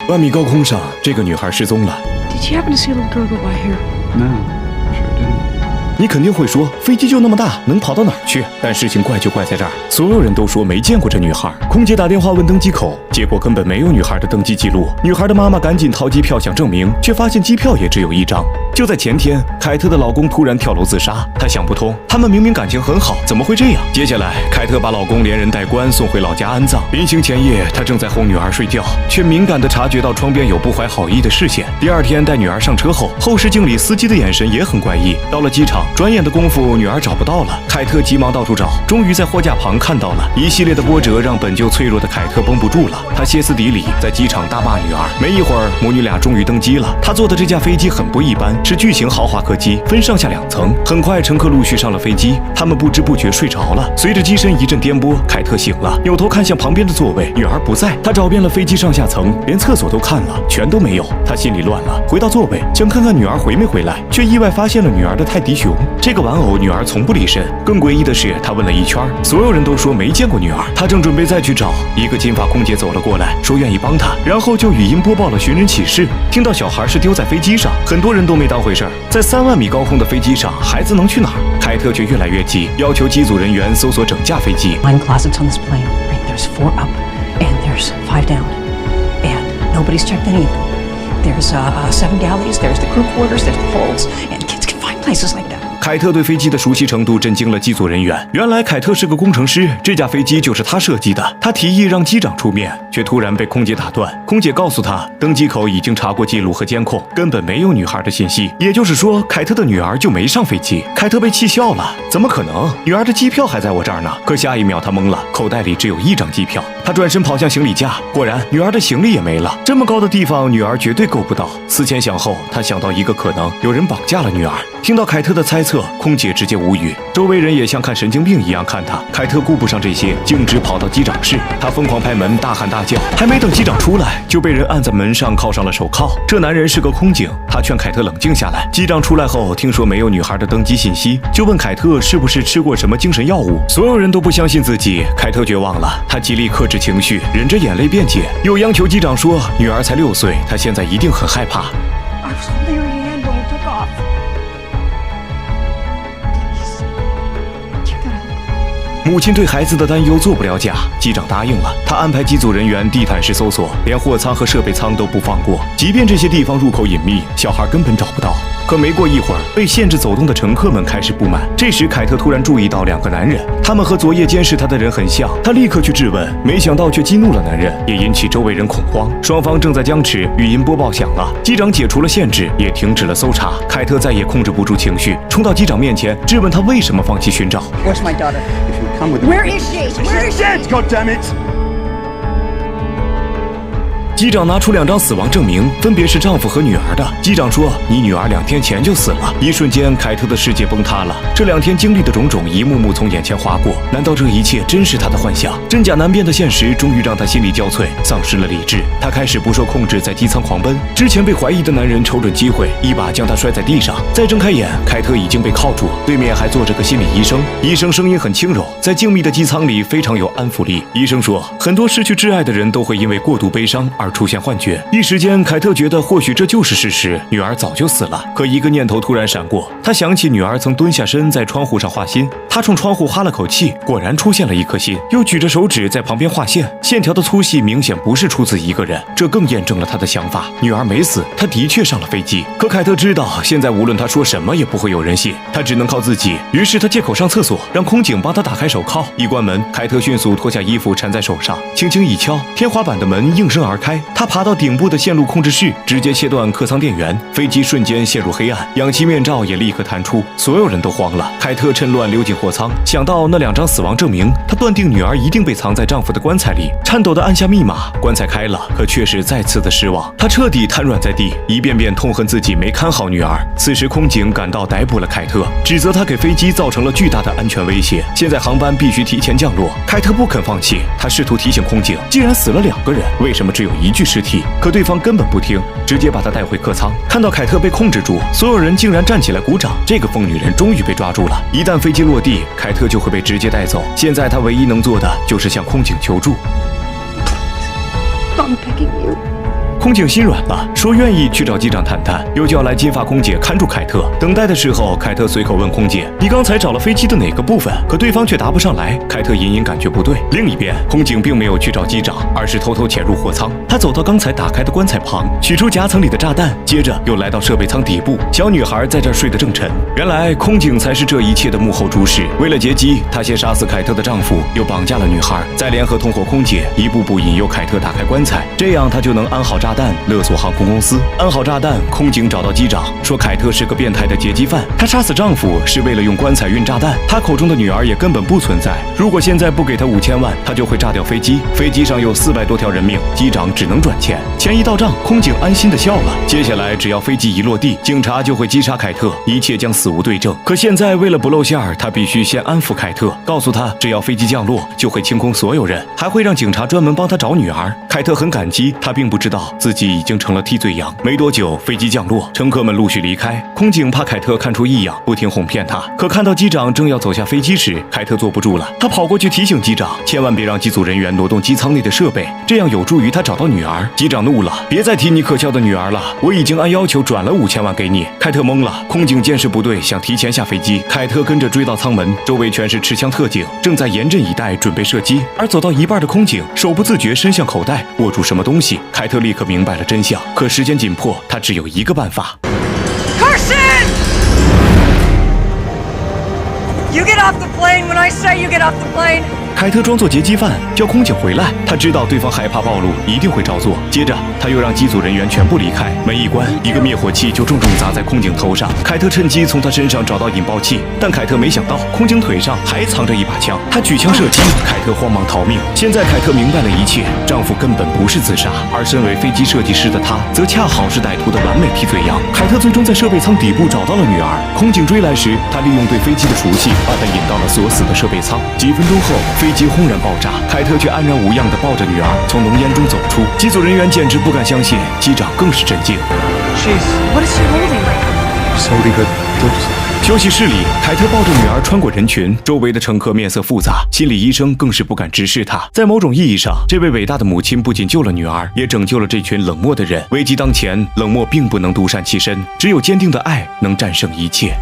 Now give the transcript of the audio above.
万米高空上，这个女孩失踪了。Did you happen to see a little girl go by here? No, sure didn't. 你肯定会说，飞机就那么大，能跑到哪儿去？但事情怪就怪在这儿，所有人都说没见过这女孩。空姐打电话问登机口，结果根本没有女孩的登机记录。女孩的妈妈赶紧掏机票想证明，却发现机票也只有一张。就在前天，凯特的老公突然跳楼自杀，她想不通，他们明明感情很好，怎么会这样？接下来，凯特把老公连人带棺送回老家安葬。临行前夜，她正在哄女儿睡觉，却敏感地察觉到窗边有不怀好意的视线。第二天带女儿上车后，后视镜里司机的眼神也很怪异。到了机场，转眼的功夫，女儿找不到了。凯特急忙到处找，终于在货架旁看到了。一系列的波折让本就脆弱的凯特绷不住了，她歇斯底里在机场大骂女儿。没一会儿，母女俩终于登机了。她坐的这架飞机很不一般，是巨型豪华客机，分上下2层。很快，乘客陆续上了飞机，他们不知不觉睡着了。随着机身一阵颠簸，凯特醒了，扭头看向旁边的座位，女儿不在。她找遍了飞机上下层，连厕所都看了，全都没有。她心里乱了，回到座位，想看看女儿回没回来，却意外发现了女儿的泰迪熊。这个玩偶，女儿从不离身。更诡异的是，她问了一圈，所有人都说没见过女儿。她正准备再去找，一个金发空姐走了过来，说愿意帮她，然后就语音播报了寻人启事。听到小孩是丢在飞机上，很多人都没当回事儿。在3万米高空的飞机上，孩子能去哪儿？凯特却越来越急，要求机组人员搜索整架飞机。 Wine closets on this plane. Right, there's 4 up, and there's 5 down, and nobody's checked any of them. There's 7 galleys. There's the crew quarters. There's the holds, and kids can find places like that. 凯特对飞机的熟悉程度震惊了机组人员。原来凯特是个工程师，这架飞机就是他设计的。他提议让机长出面，却突然被空姐打断。空姐告诉他，登机口已经查过记录和监控，根本没有女孩的信息。也就是说，凯特的女儿就没上飞机。凯特被气笑了，怎么可能？女儿的机票还在我这儿呢。可下一秒他懵了，口袋里只有1张机票。他转身跑向行李架，果然女儿的行李也没了。这么高的地方，女儿绝对够不到。思前想后，他想到一个可能，有人绑架了女儿。听到凯特的猜测，空姐直接无语，周围人也像看神经病一样看他。凯特顾不上这些，径直跑到机长室，他疯狂拍门，大喊大叫，还没等机长出来，就被人按在门上铐上了手铐。这男人是个空警，他劝凯特冷静下来。机长出来后，听说没有女孩的登机信息，就问凯特是不是吃过什么精神药物。所有人都不相信自己，凯特绝望了，他极力克制情绪，忍着眼泪辩解，又央求机长说女儿才6岁，他现在一定很害怕。I was holding her hand when we took off. Check that out. 母亲对孩子的担忧做不了假，机长答应了。他安排机组人员地毯式搜索，连货舱和设备舱都不放过。即便这些地方入口隐秘，小孩根本找不到。可没过一会儿，被限制走动的乘客们开始不满。这时，凯特突然注意到2个男人，他们和昨夜监视他的人很像。他立刻去质问，没想到却激怒了男人，也引起周围人恐慌。双方正在僵持，语音播报响了，机长解除了限制，也停止了搜查。凯特再也控制不住情绪，冲到机长面前质问他为什么放弃寻找。 Where's my daughter? If you come with me. Where is she? Where is she? Dead, goddammit! 机长拿出2张死亡证明，分别是丈夫和女儿的。机长说：“你女儿2天前就死了。”一瞬间，凯特的世界崩塌了。这2天经历的种种，一幕幕从眼前划过。难道这一切真是她的幻想？真假难辨的现实，终于让她心力交瘁，丧失了理智。她开始不受控制，在机舱狂奔。之前被怀疑的男人瞅准机会，一把将她摔在地上。再睁开眼，凯特已经被铐住，对面还坐着个心理医生。医生声音很轻柔，在静谧的机舱里非常有安抚力。医生说，很多失去挚爱的人都会因为过度悲伤而出现幻觉。一时间，凯特觉得或许这就是事实，女儿早就死了。可一个念头突然闪过，她想起女儿曾蹲下身在窗户上画心，她冲窗户哈了口气，果然出现了一颗心，又举着手指在旁边画线，线条的粗细明显不是出自一个人，这更验证了她的想法，女儿没死，她的确上了飞机。可凯特知道，现在无论她说什么也不会有人信，她只能靠自己。于是她借口上厕所，让空警帮她打开手铐。一关门，凯特迅速脱下衣服缠在手上，轻轻一敲，天花板的门应声而开。她爬到顶部的线路控制室，直接切断客舱电源，飞机瞬间陷入黑暗，氧气面罩也立刻弹出，所有人都慌了。凯特趁乱溜进货舱，想到那2张死亡证明，她断定女儿一定被藏在丈夫的棺材里，颤抖地按下密码，棺材开了，可却是再次的失望。她彻底瘫软在地，一遍遍痛恨自己没看好女儿。此时空警赶到逮捕了凯特，指责她给飞机造成了巨大的安全威胁，现在航班必须提前降落。凯特不肯放弃，她试图提醒空警，既然死了2个人，为什么只有1具尸体？可对方根本不听，直接把她带回客舱。看到凯特被控制住，所有人竟然站起来鼓掌。这个疯女人终于被抓住了。一旦飞机落地，凯特就会被直接带走。现在她唯一能做的就是向空警求助。I'm begging you. 空警心软了，说愿意去找机长谈谈，又叫来金发空姐看住凯特。等待的时候，凯特随口问空姐：“你刚才找了飞机的哪个部分？”可对方却答不上来。凯特隐隐感觉不对。另一边，空警并没有去找机长，而是偷偷潜入货舱。他走到刚才打开的棺材旁，取出夹层里的炸弹，接着又来到设备舱底部。小女孩在这儿睡得正沉。原来空警才是这一切的幕后主使。为了劫机，他先杀死凯特的丈夫，又绑架了女孩，再联合同伙空姐，一步步引诱凯特打开棺材，这样他就能安好炸弹，勒索航空公司。安好炸弹，空警找到机长，说凯特是个变态的劫机犯，她杀死丈夫是为了用棺材运炸弹，她口中的女儿也根本不存在。如果现在不给她5000万，她就会炸掉飞机，飞机上有400多条人命，机长只能转钱。钱一到账，空警安心的笑了。接下来只要飞机一落地，警察就会击杀凯特，一切将死无对证。可现在为了不露馅儿，他必须先安抚凯特，告诉她只要飞机降落，就会清空所有人，还会让警察专门帮他找女儿。凯特很感激，他并不知道自己已经成了替罪羊。没多久，飞机降落，乘客们陆续离开。空警怕凯特看出异样，不停哄骗他。可看到机长正要走下飞机时，凯特坐不住了，他跑过去提醒机长，千万别让机组人员挪动机舱内的设备，这样有助于他找到女儿。机长怒了，别再提你可笑的女儿了，我已经按要求转了5000万给你。凯特懵了，空警见势不对，想提前下飞机。凯特跟着追到舱门，周围全是持枪特警，正在严阵以待，准备射击。而走到一半的空警手不自觉伸向口袋，握住什么东西。凯特立刻明白了真相，可时间紧迫，他只有一个办法。Carson! You get off the plane when I say you get off the plane. 凯特装作劫机犯，叫空警回来。他知道对方害怕暴露，一定会照做。接着，他又让机组人员全部离开。门一关，一个灭火器就重重砸在空警头上。凯特趁机从他身上找到引爆器，但凯特没想到空警腿上还藏着一把枪。他举枪射击，凯特慌忙逃命。现在凯特明白了一切，丈夫根本不是自杀，而身为飞机设计师的他，则恰好是歹徒的完美替罪羊。凯特最终在设备舱底部找到了女儿。空警追来时，他利用对飞机的熟悉，把她引到了锁死的设备舱。几分钟后，飞机轰然爆炸，凯特却安然无恙地抱着女儿从浓烟中走出。机组人员简直不敢相信，机长更是震惊。What is she holding? Just holding her daughter. 休息室里，凯特抱着女儿穿过人群，周围的乘客面色复杂，心理医生更是不敢直视她。在某种意义上，这位伟大的母亲不仅救了女儿，也拯救了这群冷漠的人。危机当前，冷漠并不能独善其身，只有坚定的爱能战胜一切。